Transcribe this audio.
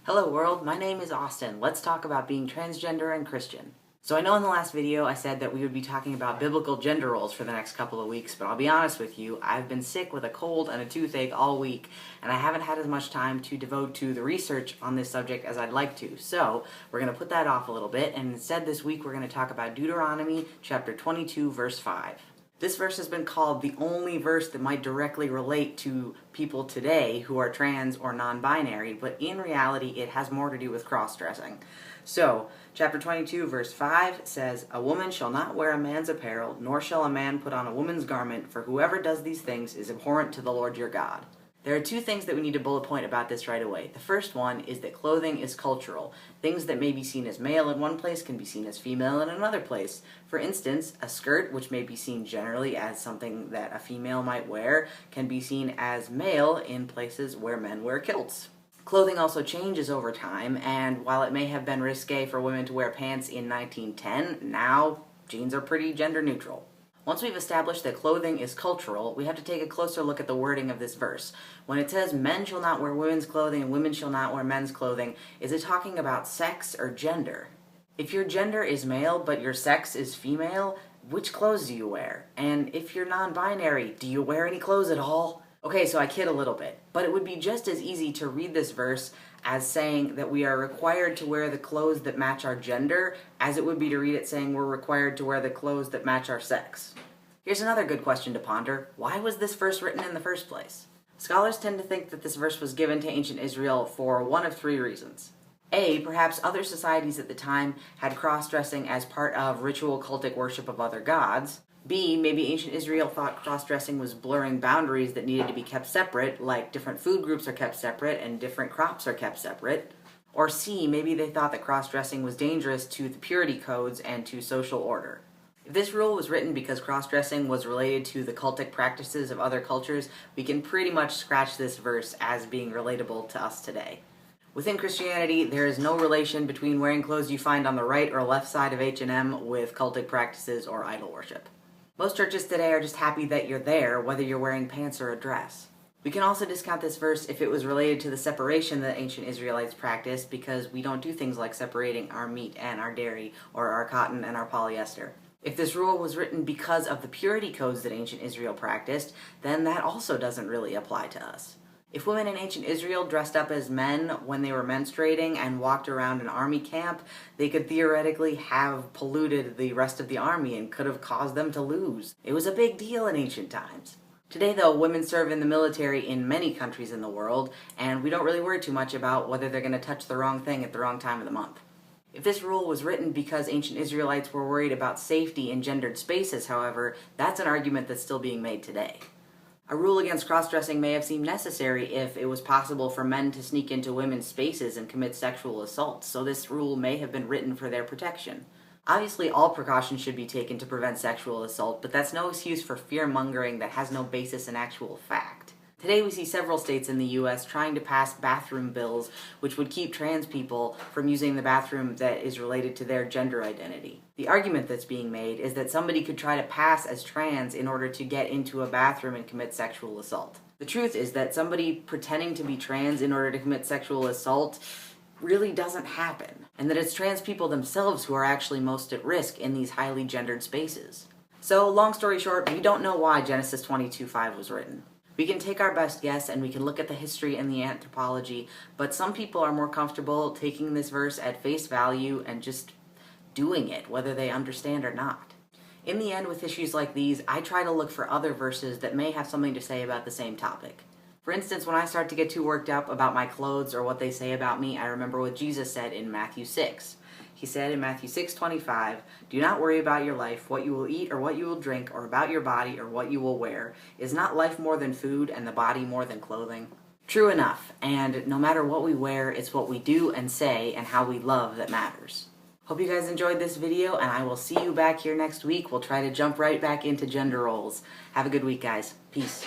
Hello world, my name is Austin. Let's talk about being transgender and Christian. So I know in the last video I said that we would be talking about biblical gender roles for the next couple of weeks, but I'll be honest with you, I've been sick with a cold and a toothache all week, and I haven't had as much time to devote to the research on this subject as I'd like to. So we're going to put that off a little bit, and instead this week we're going to talk about Deuteronomy chapter 22 verse 5. This verse has been called the only verse that might directly relate to people today who are trans or non-binary, but in reality it has more to do with cross-dressing. So, chapter 22 verse 5 says, "A woman shall not wear a man's apparel, nor shall a man put on a woman's garment, for whoever does these things is abhorrent to the Lord your God." There are two things that we need to bullet point about this right away. The first one is that clothing is cultural. Things that may be seen as male in one place can be seen as female in another place. For instance, a skirt, which may be seen generally as something that a female might wear, can be seen as male in places where men wear kilts. Clothing also changes over time, and while it may have been risque for women to wear pants in 1910, now jeans are pretty gender neutral. Once we've established that clothing is cultural, we have to take a closer look at the wording of this verse. When it says men shall not wear women's clothing and women shall not wear men's clothing, is it talking about sex or gender? If your gender is male but your sex is female, which clothes do you wear? And if you're non-binary, do you wear any clothes at all? Okay, so I kid a little bit, but it would be just as easy to read this verse as saying that we are required to wear the clothes that match our gender as it would be to read it saying we're required to wear the clothes that match our sex. Here's another good question to ponder. Why was this verse written in the first place? Scholars tend to think that this verse was given to ancient Israel for one of three reasons. A, perhaps other societies at the time had cross-dressing as part of ritual cultic worship of other gods. B, maybe ancient Israel thought cross-dressing was blurring boundaries that needed to be kept separate, like different food groups are kept separate and different crops are kept separate. Or C, maybe they thought that cross-dressing was dangerous to the purity codes and to social order. If this rule was written because cross-dressing was related to the cultic practices of other cultures, we can pretty much scratch this verse as being relatable to us today. Within Christianity, there is no relation between wearing clothes you find on the right or left side of H&M with cultic practices or idol worship. Most churches today are just happy that you're there, whether you're wearing pants or a dress. We can also discount this verse if it was related to the separation that ancient Israelites practiced, because we don't do things like separating our meat and our dairy, or our cotton and our polyester. If this rule was written because of the purity codes that ancient Israel practiced, then that also doesn't really apply to us. If women in ancient Israel dressed up as men when they were menstruating and walked around an army camp, they could theoretically have polluted the rest of the army and could have caused them to lose. It was a big deal in ancient times. Today, though, women serve in the military in many countries in the world, and we don't really worry too much about whether they're going to touch the wrong thing at the wrong time of the month. If this rule was written because ancient Israelites were worried about safety in gendered spaces, however, that's an argument that's still being made today. A rule against cross-dressing may have seemed necessary if it was possible for men to sneak into women's spaces and commit sexual assaults, so this rule may have been written for their protection. Obviously, all precautions should be taken to prevent sexual assault, but that's no excuse for fear-mongering that has no basis in actual fact. Today we see several states in the US trying to pass bathroom bills which would keep trans people from using the bathroom that is related to their gender identity. The argument that's being made is that somebody could try to pass as trans in order to get into a bathroom and commit sexual assault. The truth is that somebody pretending to be trans in order to commit sexual assault really doesn't happen, and that it's trans people themselves who are actually most at risk in these highly gendered spaces. So, long story short, we don't know why Genesis 22:5 was written. We can take our best guess and we can look at the history and the anthropology, but some people are more comfortable taking this verse at face value and just doing it, whether they understand or not. In the end, with issues like these, I try to look for other verses that may have something to say about the same topic. For instance, when I start to get too worked up about my clothes or what they say about me, I remember what Jesus said in Matthew 6. He said in Matthew 6:25, "Do not worry about your life, what you will eat or what you will drink, or about your body or what you will wear. Is not life more than food and the body more than clothing?" True enough, and no matter what we wear, it's what we do and say and how we love that matters. Hope you guys enjoyed this video, and I will see you back here next week. We'll try to jump right back into gender roles. Have a good week, guys. Peace.